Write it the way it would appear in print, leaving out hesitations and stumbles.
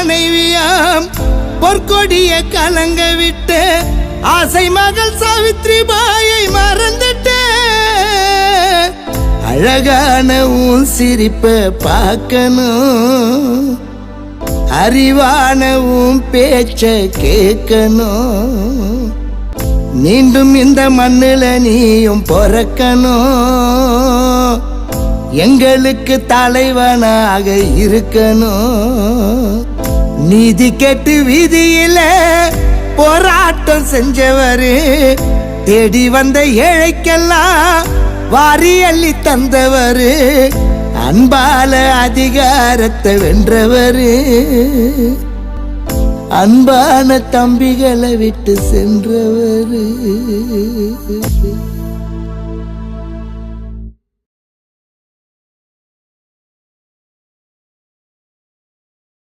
மனைவியாம் பொற்கொடிய கலங்க விட்டு ஆசை மகள் சாவித்ரி பாயை மறந்துட்ட. அழகான உன் சிரிப்ப பார்க்கணும், அறிவான உன் பேச்ச கேட்கணும். மீண்டும் இந்த மண்ணுல நீயும் பொறக்கணும், எங்களுக்கு தலைவனாக இருக்கணும். நீதி கேட்டு வீதியில போராட்டம் செஞ்சவரு, தேடி வந்த ஏழைக்கெல்லாம் வாரி அள்ளி தந்தவரு, அன்பால அதிகாரத்தை வென்றவரு, அன்பான தம்பிகளை விட்டு சென்றவரு.